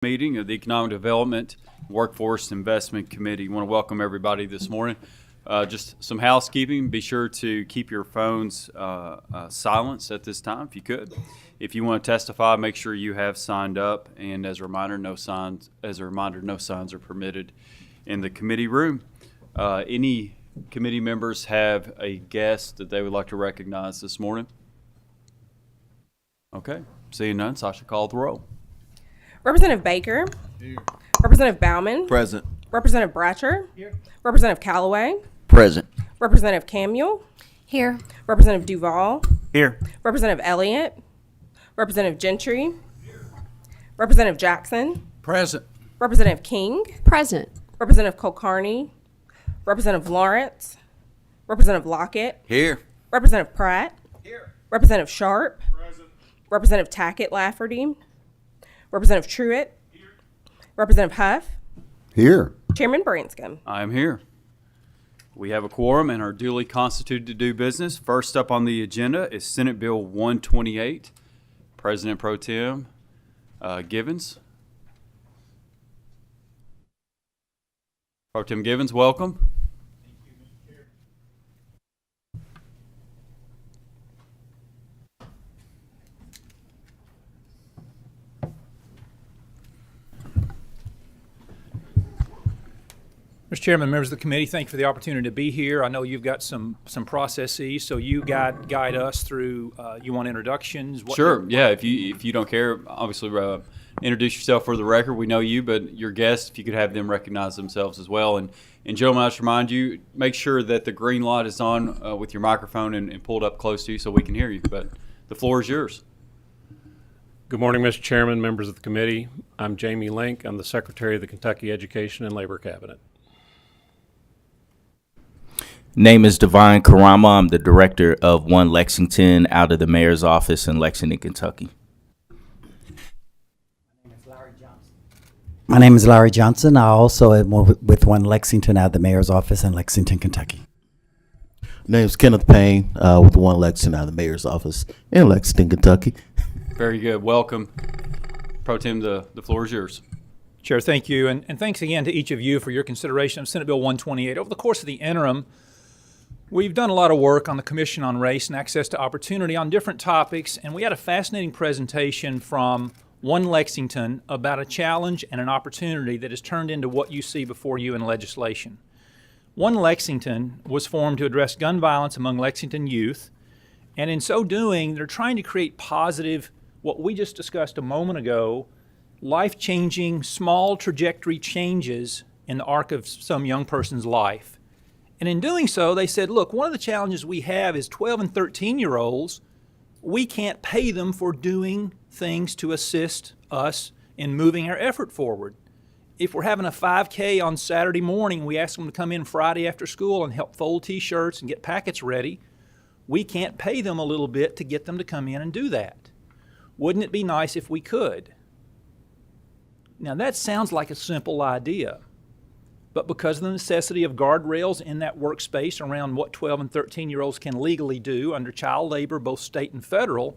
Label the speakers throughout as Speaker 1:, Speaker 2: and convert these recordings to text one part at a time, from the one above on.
Speaker 1: Meeting of the Economic Development Workforce Investment Committee. Want to welcome everybody this morning. Just some housekeeping. Be sure to keep your phones silenced at this time if you could. If you want to testify, make sure you have signed up. And as a reminder, no signs are permitted in the committee room. Any committee members have a guest that they would like to recognize this morning? Okay. Seeing none, Sasha, call the roll.
Speaker 2: Representative Baker. Here. Representative Bauman.
Speaker 3: Present.
Speaker 2: Representative Bratcher. Here. Representative Callaway.
Speaker 3: Present.
Speaker 2: Representative Camuel.
Speaker 4: Here.
Speaker 2: Representative Duval.
Speaker 3: Here.
Speaker 2: Representative Elliott. Representative Gentry. Here. Representative Jackson.
Speaker 3: Present.
Speaker 2: Representative King.
Speaker 4: Present.
Speaker 2: Representative Kulkarni. Representative Lawrence. Representative Lockett.
Speaker 3: Here.
Speaker 2: Representative Pratt.
Speaker 3: Here.
Speaker 2: Representative Sharp.
Speaker 3: Present.
Speaker 2: Representative Tackett Lafferty. Representative Truitt. Here. Representative Huff.
Speaker 5: Here.
Speaker 2: Chairman Branscombe.
Speaker 1: I am here. We have a quorum and are duly constituted to do business. First up on the agenda is Senate Bill 128. President Pro Tem Givens. Pro Tem Givens, welcome.
Speaker 6: Mr. Chairman, members of the committee, thank you for the opportunity to be here. I know you've got some processes, so you guide us through. You want introductions?
Speaker 1: Sure. Yeah. If you don't care, obviously introduce yourself for the record. We know you, but your guests, if you could have them recognize themselves as well. And gentlemen, I just remind you, make sure that the green light is on with your microphone and pulled up close to you so we can hear you. But the floor is yours.
Speaker 7: Good morning, Mr. Chairman, members of the committee. I'm Jamie Link. I'm the Secretary of the Kentucky Education and Labor Cabinet.
Speaker 8: Name is Divine Karama. I'm the director of One Lexington out of the mayor's office in Lexington, Kentucky.
Speaker 5: My name is Larry Johnson. I also am with One Lexington out of the mayor's office in Lexington, Kentucky.
Speaker 3: Name's Kenneth Payne with One Lexington out of the mayor's office in Lexington, Kentucky.
Speaker 1: Very good. Welcome. Pro Tem, the floor is yours.
Speaker 6: Chair, thank you. And thanks again to each of you for your consideration of Senate Bill 128. Over the course of the interim, we've done a lot of work on the Commission on Race and Access to Opportunity on different topics, and we had a fascinating presentation from One Lexington about a challenge and an opportunity that has turned into what you see before you in legislation. One Lexington was formed to address gun violence among Lexington youth, and in so doing, they're trying to create positive, what we just discussed a moment ago, life-changing, small trajectory changes in the arc of some young person's life. And in doing so, they said, look, one of the challenges we have is 12 and 13-year-olds, we can't pay them for doing things to assist us in moving our effort forward. If we're having a 5K on Saturday morning, we ask them to come in Friday after school and help fold T-shirts and get packets ready, we can't pay them a little bit to get them to come in and do that. Wouldn't it be nice if we could? Now, that sounds like a simple idea. But because of the necessity of guardrails in that workspace around what 12 and 13-year-olds can legally do under child labor, both state and federal,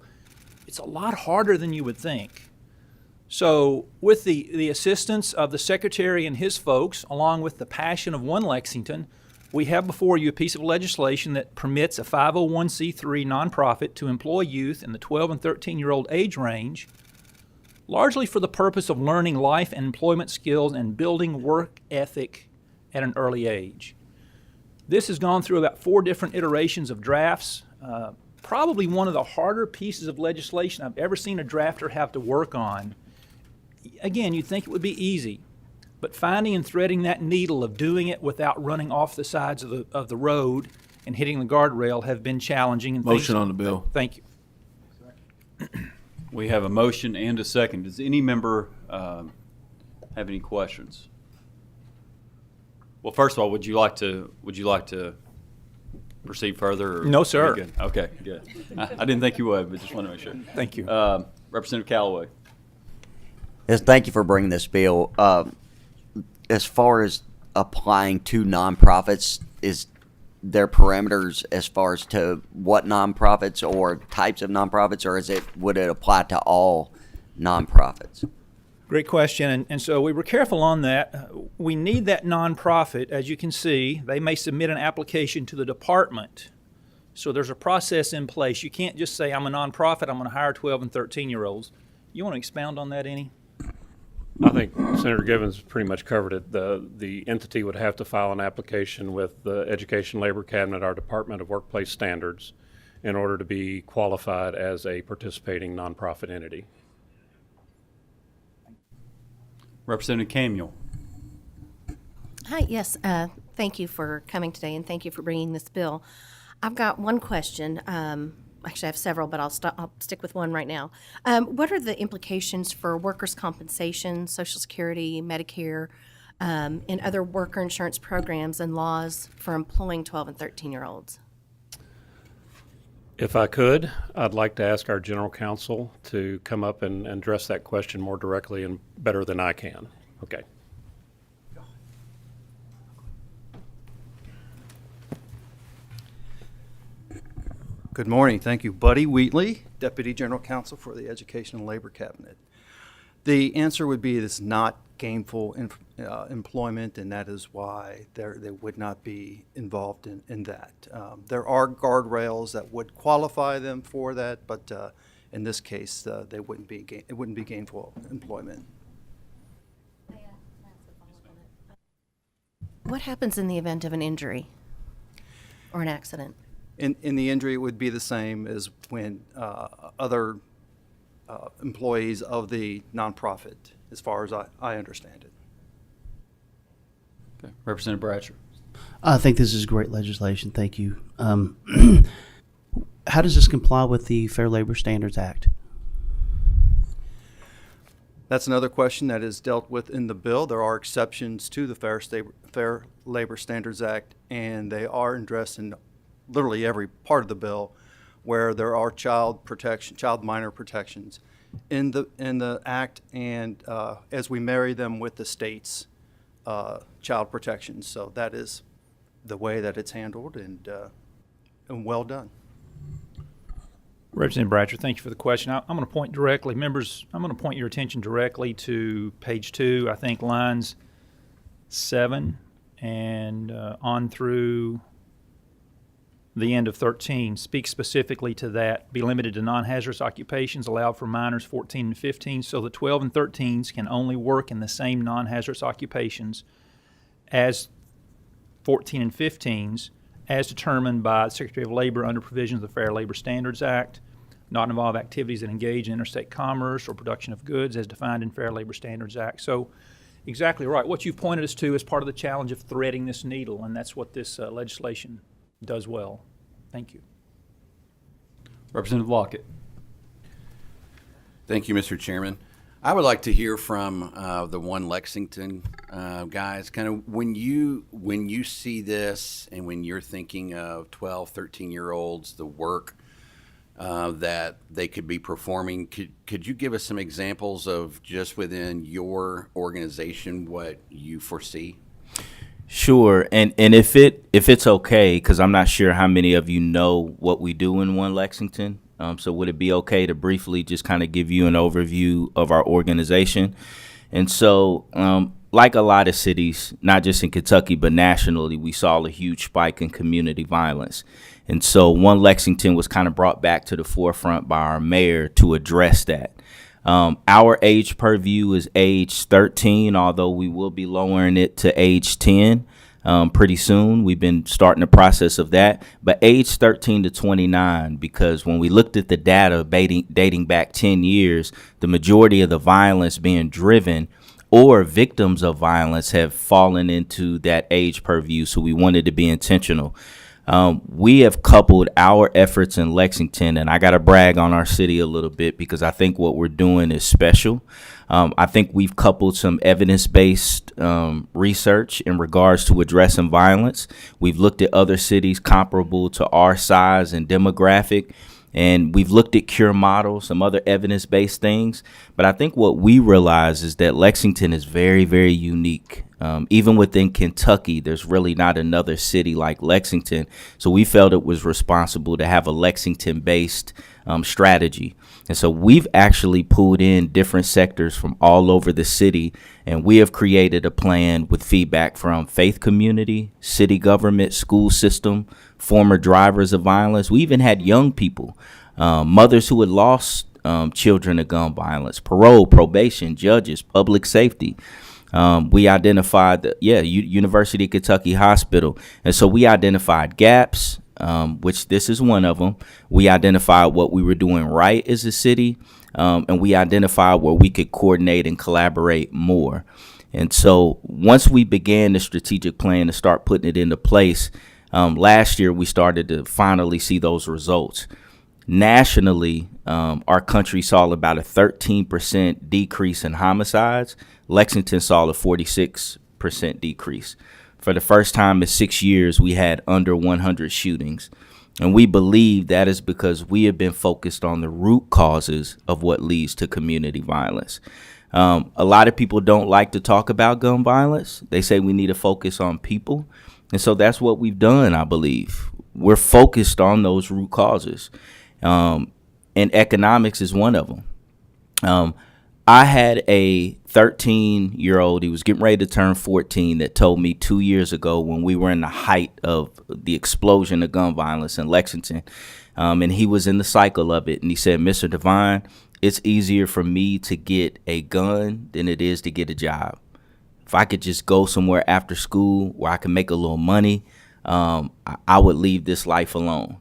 Speaker 6: it's a lot harder than you would think. So with the assistance of the Secretary and his folks, along with the passion of One Lexington, we have before you a piece of legislation that permits a 501c3 nonprofit to employ youth in the 12 and 13-year-old age range, largely for the purpose of learning life and employment skills and building work ethic at an early age. This has gone through about 4 different iterations of drafts, probably one of the harder pieces of legislation I've ever seen a drafter have to work on. Again, you'd think it would be easy, but finding and threading that needle of doing it without running off the sides of the road and hitting the guardrail have been challenging. And
Speaker 3: Motion on the bill.
Speaker 6: Thank you.
Speaker 1: We have a motion and a second. Does any member have any questions? Well, first of all, would you like to proceed further? Or
Speaker 6: No, sir.
Speaker 1: Good? Okay, good. I didn't think you would, but just wanted to make sure.
Speaker 6: Thank you.
Speaker 1: Representative Callaway.
Speaker 9: Yes, thank you for bringing this bill. As far as applying to nonprofits, is there parameters as far as to what nonprofits or types of nonprofits, or would it apply to all nonprofits?
Speaker 6: Great question, and so we were careful on that. We need that nonprofit. As you can see, they may submit an application to the department. So there's a process in place. You can't just say, I'm a nonprofit, I'm going to hire 12 and 13-year-olds. You want to expound on that any?
Speaker 7: I think Senator Givens pretty much covered it. The entity would have to file an application with the Education Labor Cabinet, our Department of Workplace Standards, in order to be qualified as a participating nonprofit entity.
Speaker 1: Representative Camuel.
Speaker 4: Hi, yes, thank you for coming today and thank you for bringing this bill. I've got one question. Actually, I have several, but I'll stick with one right now. What are the implications for workers' compensation, Social Security, Medicare, and other worker insurance programs and laws for employing 12 and 13-year-olds?
Speaker 7: If I could, I'd like to ask our general counsel to come up and address that question more directly and better than I can. Okay.
Speaker 10: Good morning. Thank you. Buddy Wheatley, Deputy General Counsel for the Education and Labor Cabinet. The answer would be it's not gainful employment, and that is why they would not be involved in that. There are guardrails that would qualify them for that, but in this case, they wouldn't be it wouldn't be gainful employment.
Speaker 4: What happens in the event of an injury or an accident?
Speaker 10: In the injury, it would be the same as when other employees of the nonprofit, as far as I understand it.
Speaker 1: Okay. Representative Bratcher.
Speaker 11: I think this is great legislation. Thank you. How does this comply with the Fair Labor Standards Act?
Speaker 10: That's another question that is dealt with in the bill. There are exceptions to the Fair Labor Standards Act, and they are addressed in literally every part of the bill where there are child minor protections in the act, and as we marry them with the state's child protections. So that is the way that it's handled, and well done.
Speaker 6: Representative Bratcher, thank you for the question. I'm going to point directly, members, I'm going to point your attention directly to page 2, I think lines 7 and on through the end of 13. Speak specifically to that. Be limited to non-hazardous occupations allowed for minors 14 and 15, so the 12 and 13s can only work in the same non-hazardous occupations as 14 and 15s, as determined by the Secretary of Labor under provisions of the Fair Labor Standards Act, not involve activities that engage in interstate commerce or production of goods as defined in Fair Labor Standards Act. So exactly right. What you've pointed us to is part of the challenge of threading this needle, and that's what this legislation does well. Thank you.
Speaker 1: Representative Lockett.
Speaker 12: Thank you, Mr. Chairman. I would like to hear from the One Lexington guys, kind of when you see this and when you're thinking of 12, 13-year-olds, the work that they could be performing, could you give us some examples of just within your organization what you foresee?
Speaker 8: Sure, and if it's okay, because I'm not sure how many of you know what we do in One Lexington. So would it be okay to briefly just kind of give you an overview of our organization? And so, like a lot of cities, not just in Kentucky, but nationally, we saw a huge spike in community violence. And so One Lexington was kind of brought back to the forefront by our mayor to address that. Our age purview is age 13, although we will be lowering it to age 10 pretty soon. We've been starting the process of that, but age 13 to 29, because when we looked at the data dating back 10 years, the majority of the violence being driven or victims of violence have fallen into that age purview, so we wanted to be intentional. We have coupled our efforts in Lexington, and I got to brag on our city a little bit because I think what we're doing is special. I think we've coupled some evidence-based research in regards to addressing violence. We've looked at other cities comparable to our size and demographic, and we've looked at cure models, some other evidence-based things. But I think what we realize is that Lexington is very, very unique. Even within Kentucky, there's really not another city like Lexington. So we felt it was responsible to have a Lexington-based strategy. And so we've actually pulled in different sectors from all over the city, and we have created a plan with feedback from faith community, city government, school system, former drivers of violence. We even had young people, mothers who had lost children to gun violence, parole, probation, judges, public safety. We identified University of Kentucky Hospital. And so we identified gaps, which this is one of them. We identified what we were doing right as a city, and we identified where we could coordinate and collaborate more. And so once we began the strategic plan to start putting it into place, last year we started to finally see those results. Nationally, our country saw about a 13% decrease in homicides. Lexington saw a 46% decrease. For the first time in 6 years, we had under 100 shootings. And we believe that is because we have been focused on the root causes of what leads to community violence. A lot of people don't like to talk about gun violence. They say we need to focus on people. And so that's what we've done, I believe. We're focused on those root causes. And economics is one of them. I had a 13-year-old, he was getting ready to turn 14, that told me 2 years ago when we were in the height of the explosion of gun violence in Lexington, and he was in the cycle of it, and he said, "Mr. Devine, it's easier for me to get a gun than it is to get a job. If I could just go somewhere after school where I can make a little money, I would leave this life alone."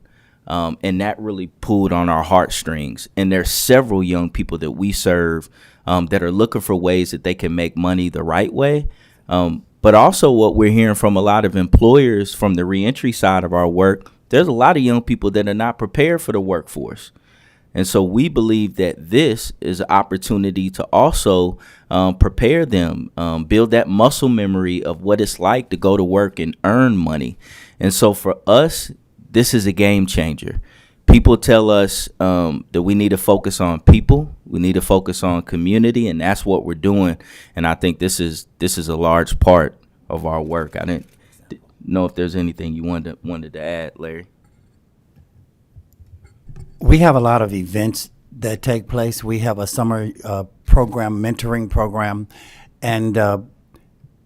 Speaker 8: And that really pulled on our heartstrings. And there's several young people that we serve that are looking for ways that they can make money the right way. But also what we're hearing from a lot of employers from the reentry side of our work, there's a lot of young people that are not prepared for the workforce. And so we believe that this is an opportunity to also prepare them, build that muscle memory of what it's like to go to work and earn money. And so for us, this is a game changer. People tell us that we need to focus on people, we need to focus on community, and that's what we're doing. And I think this is a large part of our work. I didn't know if there's anything you wanted to add, Larry.
Speaker 5: We have a lot of events that take place. We have a summer program, mentoring program, and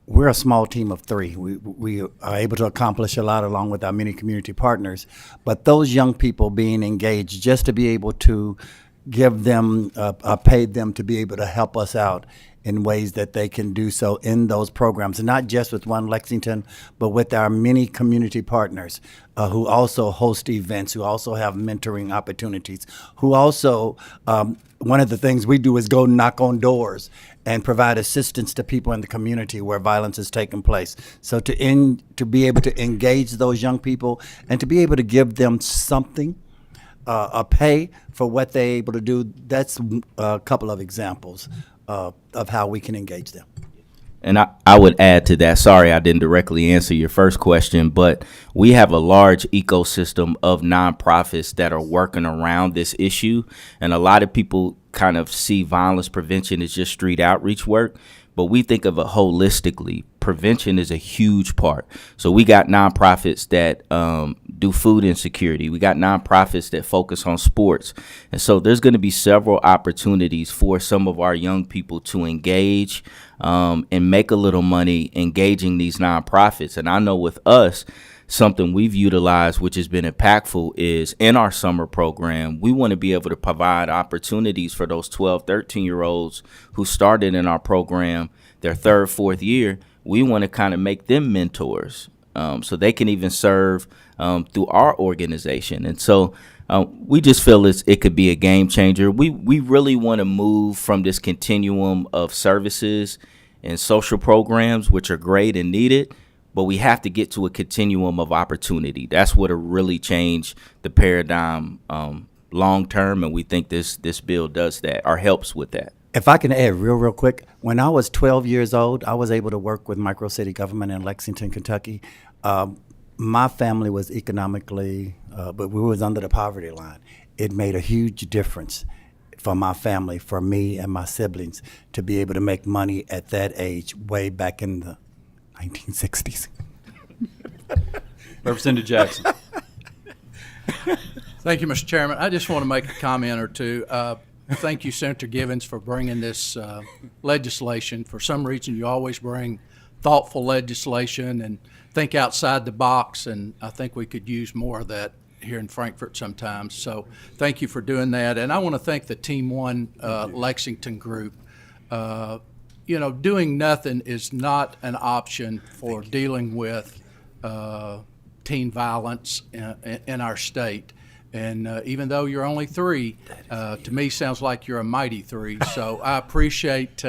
Speaker 5: we're a small team of 3. We are able to accomplish a lot along with our many community partners. But those young people being engaged, just to be able to give them, pay them to be able to help us out in ways that they can do so in those programs, and not just with One Lexington, but with our many community partners who also host events, who also have mentoring opportunities, who also, one of the things we do is go knock on doors and provide assistance to people in the community where violence is taking place. So to be able to engage those young people and to be able to give them something, a pay for what they're able to do, that's a couple of examples of how we can engage them.
Speaker 8: And I would add to that, sorry I didn't directly answer your first question, but we have a large ecosystem of nonprofits that are working around this issue. And a lot of people kind of see violence prevention as just street outreach work, but we think of it holistically. Prevention is a huge part. So we got nonprofits that do food insecurity. We got nonprofits that focus on sports. And so there's going to be several opportunities for some of our young people to engage and make a little money engaging these nonprofits. And I know with us, something we've utilized, which has been impactful, is in our summer program, we want to be able to provide opportunities for those 12, 13-year-olds who started in our program their 3rd, 4th year. We want to kind of make them mentors so they can even serve through our organization. And so we just feel it could be a game changer. We really want to move from this continuum of services and social programs, which are great and needed, but we have to get to a continuum of opportunity. That's what will really change the paradigm long term, and we think this bill does that or helps with that.
Speaker 5: If I can add real quick, when I was 12 years old, I was able to work with micro city government in Lexington, Kentucky. My family was economically, but we was under the poverty line. It made a huge difference for my family, for me and my siblings, to be able to make money at that age, way back in the 1960s.
Speaker 1: Representative Jackson.
Speaker 13: Thank you, Mr. Chairman. I just want to make a comment or two. Thank you, Senator Givens, for bringing this legislation. For some reason, you always bring thoughtful legislation and think outside the box, and I think we could use more of that here in Frankfurt sometimes. So thank you for doing that. And I want to thank the Team One Lexington group. Doing nothing is not an option for dealing with teen violence in our state. And even though you're only three, to me sounds like you're a mighty three. So I appreciate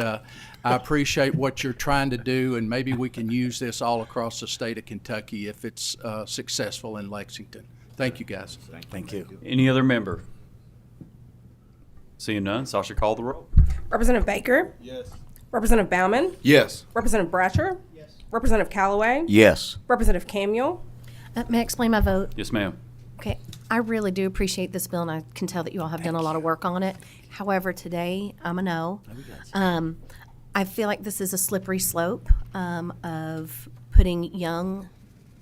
Speaker 13: what you're trying to do, and maybe we can use this all across the state of Kentucky if it's successful in Lexington. Thank you, guys.
Speaker 5: Thank you.
Speaker 1: Any other member? Seeing none, Sasha, call the roll.
Speaker 2: Representative Baker?
Speaker 12: Yes.
Speaker 2: Representative Bauman?
Speaker 12: Yes.
Speaker 2: Representative Bratcher? Yes. Representative Callaway?
Speaker 9: Yes.
Speaker 2: Representative Camuel?
Speaker 4: May I explain my vote?
Speaker 1: Yes, ma'am.
Speaker 4: Okay, I really do appreciate this bill, and I can tell that you all have done a lot of work on it. However, today, I'm a no. I feel like this is a slippery slope of putting young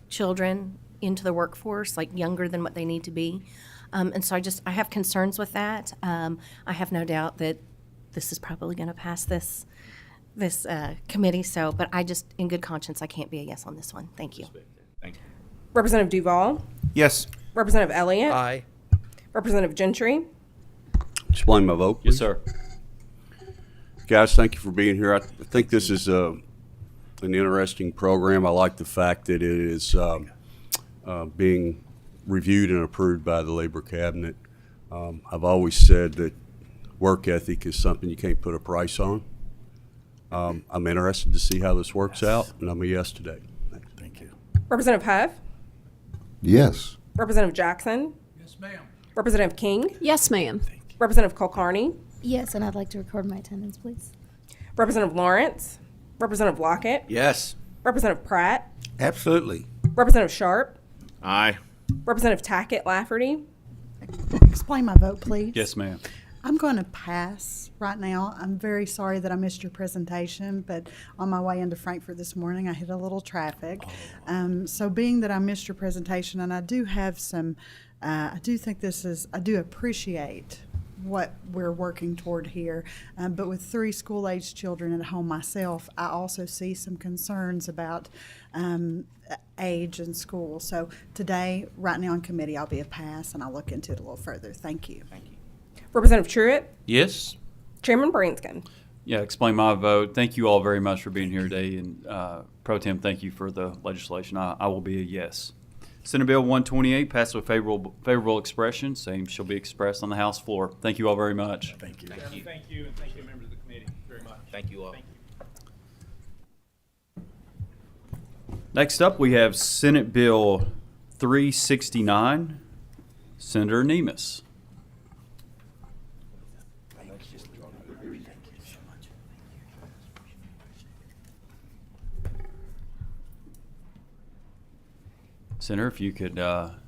Speaker 4: children into the workforce, like younger than what they need to be. And so I have concerns with that. I have no doubt that this is probably going to pass this committee. So, but I just, in good conscience, I can't be a yes on this one. Thank you.
Speaker 8: Thank you.
Speaker 2: Representative Duval?
Speaker 12: Yes.
Speaker 2: Representative Elliott?
Speaker 13: Aye.
Speaker 2: Representative Gentry?
Speaker 14: Explain my vote,
Speaker 1: Yes,
Speaker 14: please.
Speaker 1: sir.
Speaker 14: Guys, thank you for being here. I think this is an interesting program. I like the fact that it is being reviewed and approved by the Labor Cabinet. I've always said that work ethic is something you can't put a price on. I'm interested to see how this works out, and I'm a yes today. Thanks.
Speaker 5: Thank you.
Speaker 2: Representative Huff?
Speaker 14: Yes.
Speaker 2: Representative Jackson?
Speaker 13: Yes, ma'am.
Speaker 2: Representative King?
Speaker 15: Yes, ma'am.
Speaker 2: Representative Kulkarni?
Speaker 15: Yes, and I'd like to record my attendance, please.
Speaker 2: Representative Lawrence? Representative Lockett?
Speaker 12: Yes.
Speaker 2: Representative Pratt?
Speaker 12: Absolutely.
Speaker 2: Representative Sharp?
Speaker 12: Aye.
Speaker 2: Representative Tackett Lafferty?
Speaker 16: Explain my vote, please.
Speaker 1: Yes, ma'am.
Speaker 16: I'm going to pass right now. I'm very sorry that I missed your presentation, but on my way into Frankfurt this morning, I hit a little traffic. So being that I missed your presentation, and I do have some, I do appreciate what we're working toward here. But with 3 school-aged children at home myself, I also see some concerns about age in school. So today, right now in committee, I'll be a pass, and I'll look into it a little further. Thank you.
Speaker 8: Thank you.
Speaker 2: Representative Truitt?
Speaker 1: Yes.
Speaker 2: Chairman Branscombe?
Speaker 1: Yeah, explain my vote. Thank you all very much for being here today, and Pro Tem, thank you for the legislation. I will be a yes. Senate Bill 128 passed with favorable expression. Same shall be expressed on the House floor. Thank you all very much.
Speaker 5: Thank you.
Speaker 6: Thank you, and thank you, members of the committee, very much.
Speaker 8: Thank you all.
Speaker 1: Next up, we have Senate Bill 369. Senator Nemus. Senator, if you could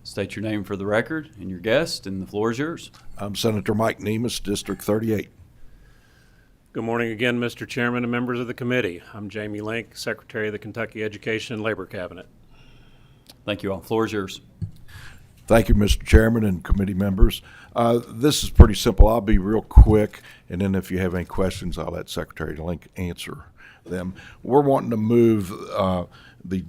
Speaker 1: state your name for the record and your guest, and the floor is yours.
Speaker 17: I'm Senator Mike Nemus, District 38.
Speaker 7: Good morning again, Mr. Chairman and members of the committee. I'm Jamie Link, Secretary of the Kentucky Education and Labor Cabinet.
Speaker 1: Thank you all. Floor is yours.
Speaker 17: Thank you, Mr. Chairman and committee members. This is pretty simple. I'll be real quick, and then if you have any questions, I'll let Secretary Link answer them. We're wanting to move the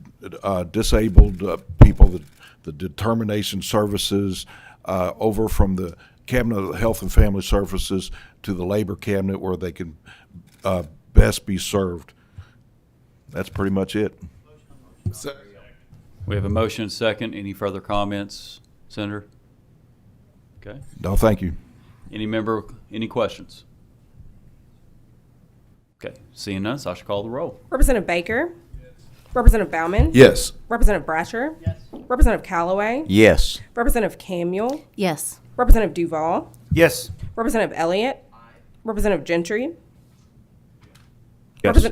Speaker 17: disabled people, the determination services, over from the Cabinet of Health and Family Services to the Labor Cabinet where they can best be served. That's pretty much it.
Speaker 1: We have a motion and second. Any further comments, Senator? Okay.
Speaker 17: No, thank you.
Speaker 1: Any member, any questions? Okay. Seeing none, Sasha, call the roll.
Speaker 2: Representative Baker? Yes. Representative Bauman?
Speaker 17: Yes.
Speaker 2: Representative Bratcher? Yes. Representative Callaway?
Speaker 9: Yes.
Speaker 2: Representative Camuel?
Speaker 4: Yes.
Speaker 2: Representative Duval?
Speaker 12: Yes.
Speaker 2: Representative Elliott? Representative Gentry?
Speaker 17: Yes.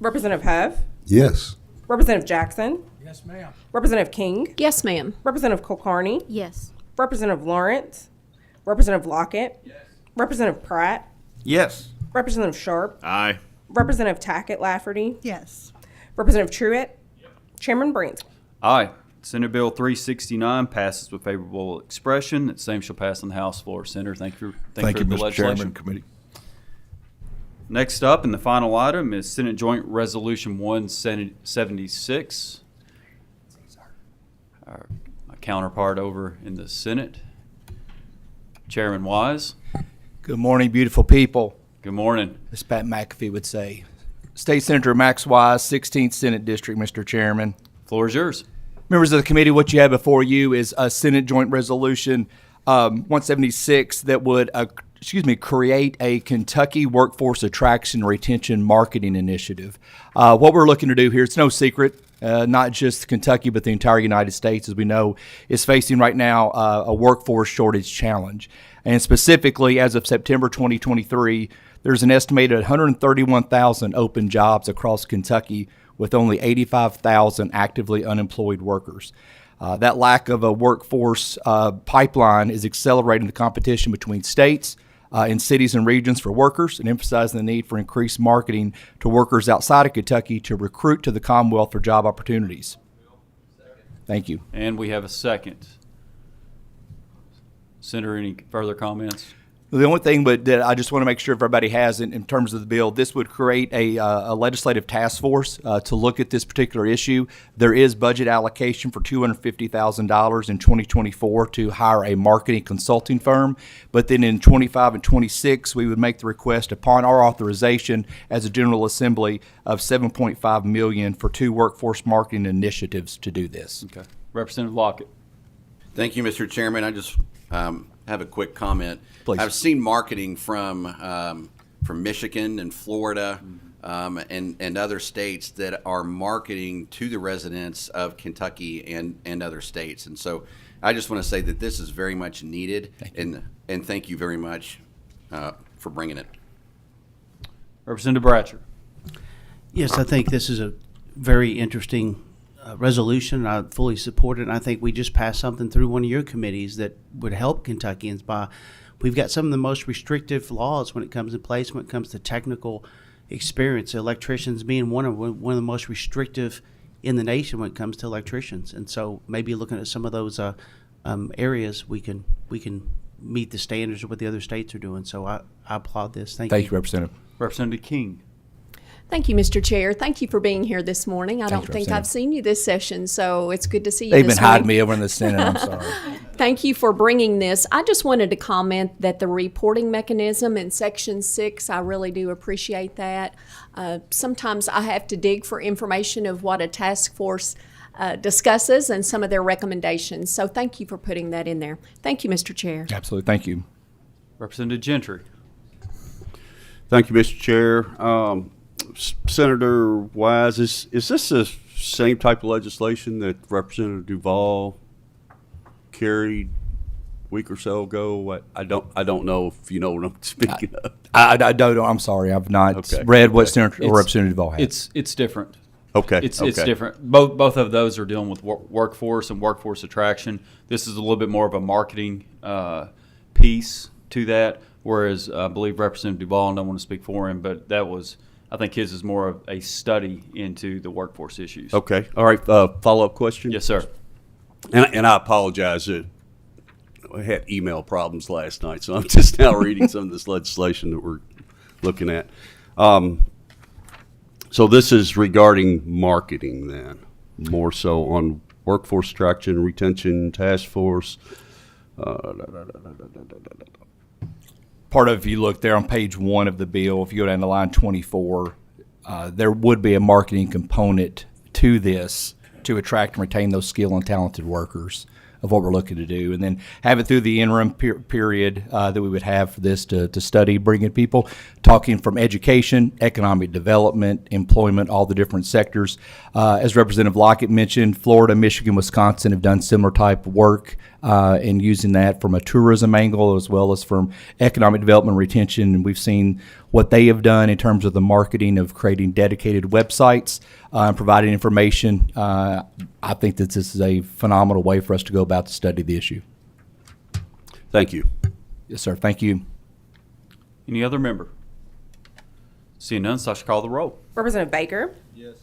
Speaker 2: Representative Huff?
Speaker 14: Yes.
Speaker 2: Representative Jackson?
Speaker 13: Yes, ma'am.
Speaker 2: Representative King?
Speaker 15: Yes, ma'am.
Speaker 2: Representative Kulkarni?
Speaker 15: Yes.
Speaker 2: Representative Lawrence? Representative Lockett? Yes. Representative Pratt?
Speaker 12: Yes.
Speaker 2: Representative Sharp?
Speaker 12: Aye.
Speaker 2: Representative Tackett Lafferty?
Speaker 16: Yes.
Speaker 2: Representative Truitt. Chairman Brands.
Speaker 1: Aye. Senate Bill 369 passes with favorable expression. The same shall pass on the House floor. Senator, thank you for
Speaker 17: Thank you,
Speaker 1: the
Speaker 17: Mr.
Speaker 1: legislation.
Speaker 17: Chairman, committee.
Speaker 1: Next up, and the final item, is Senate Joint Resolution 176. Our counterpart over in the Senate, Chairman Wise.
Speaker 18: Good morning, beautiful people.
Speaker 1: Good morning.
Speaker 18: As Pat McAfee would say. State Senator Max Wise, 16th Senate District, Mr. Chairman.
Speaker 1: Floor is yours.
Speaker 18: Members of the committee, what you have before you is a Senate Joint Resolution 176 that would, create a Kentucky Workforce Attraction Retention Marketing Initiative. What we're looking to do here, it's no secret, not just Kentucky, but the entire United States, as we know, is facing right now a workforce shortage challenge. And specifically, as of September 2023, there's an estimated 131,000 open jobs across Kentucky, with only 85,000 actively unemployed workers. That lack of a workforce pipeline is accelerating the competition between states and cities and regions for workers, and emphasizing the need for increased marketing to workers outside of Kentucky to recruit to the Commonwealth for job opportunities. Thank you.
Speaker 1: And we have a second. Senator, any further comments?
Speaker 18: The only thing that I just want to make sure everybody has in terms of the bill, this would create a legislative task force to look at this particular issue. There is budget allocation for $250,000 in 2024 to hire a marketing consulting firm. But then in 25 and 26, we would make the request upon our authorization as a General Assembly of $7.5 million for 2 workforce marketing initiatives to do this.
Speaker 1: Okay. Representative Lockett.
Speaker 12: Thank you, Mr. Chairman. I just have a quick comment.
Speaker 18: Please.
Speaker 12: I've seen marketing from Michigan and Florida and other states that are marketing to the residents of Kentucky and other states. And so I just want to say that this is very much needed. And thank you very much for bringing it.
Speaker 1: Representative Bratcher.
Speaker 11: Yes, I think this is a very interesting resolution. I fully support it. And I think we just passed something through one of your committees that would help Kentuckians by, we've got some of the most restrictive laws when it comes to place, when it comes to technical experience, electricians being one of the most restrictive in the nation when it comes to electricians. And so maybe looking at some of those areas, we can meet the standards of what the other states are doing. So I applaud this. Thank you.
Speaker 18: Thank you, Representative.
Speaker 1: Representative King.
Speaker 19: Thank you, Mr. Chair. Thank you for being here this morning. I don't think I've seen you this session, so it's good to see you this morning.
Speaker 18: They've been hiding me over in the Senate. I'm sorry.
Speaker 19: Thank you for bringing this. I just wanted to comment that the reporting mechanism in Section 6, I really do appreciate that. Sometimes I have to dig for information of what a task force discusses and some of their recommendations. So thank you for putting that in there. Thank you, Mr. Chair.
Speaker 18: Absolutely. Thank you.
Speaker 1: Representative Gentry.
Speaker 14: Thank you, Mr. Chair. Senator Wise, is this the same type of legislation that Representative Duval carried a week or so ago? I don't know if you know what I'm speaking of.
Speaker 18: I don't. I'm sorry. I've not read what Senator or Representative Duval had.
Speaker 1: It's different.
Speaker 14: Okay.
Speaker 1: It's different. Both of those are dealing with workforce and workforce attraction. This is a little bit more of a marketing piece to that, whereas I believe Representative Duval, and I don't want to speak for him, but that was, I think his is more of a study into the workforce issues.
Speaker 14: Okay. All right. Follow-up question?
Speaker 1: Yes, sir.
Speaker 14: And I apologize. I had email problems last night, so I'm just now reading some of this legislation that we're looking at. So this is regarding marketing then, more so on workforce attraction, retention, task force.
Speaker 18: Part of, if you look there on page 1 of the bill, if you go down to line 24, there would be a marketing component to this to attract and retain those skilled and talented workers of what we're looking to do. And then have it through the interim period that we would have for this to study, bringing people, talking from education, economic development, employment, all the different sectors. As Representative Lockett mentioned, Florida, Michigan, Wisconsin have done similar type of work in using that from a tourism angle as well as from economic development retention. And we've seen what they have done in terms of the marketing of creating dedicated websites and providing information. I think that this is a phenomenal way for us to go about to study the issue.
Speaker 14: Thank you.
Speaker 18: Yes, sir. Thank you.
Speaker 1: Any other member? Seeing none, Sasha, call the roll.
Speaker 2: Representative Baker.
Speaker 10: Yes.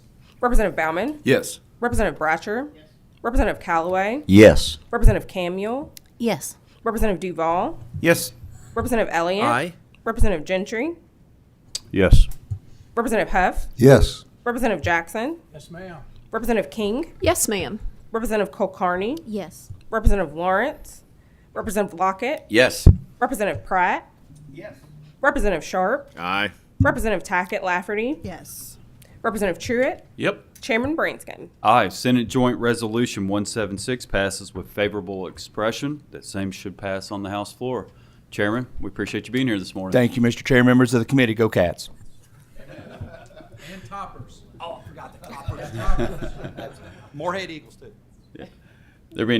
Speaker 2: Representative Bauman,
Speaker 12: Yes.
Speaker 2: Representative Bratcher, Representative Callaway,
Speaker 9: Yes.
Speaker 2: Representative Camuel,
Speaker 4: Yes.
Speaker 2: Representative Duval,
Speaker 12: Yes.
Speaker 2: Representative Elliott,
Speaker 12: Aye.
Speaker 2: Representative Gentry,
Speaker 14: Yes.
Speaker 2: Representative Huff,
Speaker 17: Yes.
Speaker 2: Representative Jackson,
Speaker 13: Yes, ma'am.
Speaker 2: Representative King,
Speaker 19: Yes, ma'am.
Speaker 2: Representative Kulkarni,
Speaker 15: Yes.
Speaker 2: Representative Lawrence, Representative Lockett,
Speaker 12: Yes.
Speaker 2: Representative Pratt,
Speaker 13: Yes.
Speaker 2: Representative Sharp,
Speaker 12: Aye.
Speaker 2: Representative Tackett Lafferty,
Speaker 16: Yes.
Speaker 2: Representative Truitt,
Speaker 12: Yep.
Speaker 2: Chairman Branscombe.
Speaker 1: Aye. Senate Joint Resolution 176 passes with favorable expression. That same should pass on the House floor. Chairman, we appreciate you being here this morning.
Speaker 18: Thank you, Mr. Chair, members of the committee. Go Cats.
Speaker 13: And toppers.
Speaker 18: Oh, I forgot the toppers.
Speaker 5: Morehead Eagles, too.
Speaker 1: There being no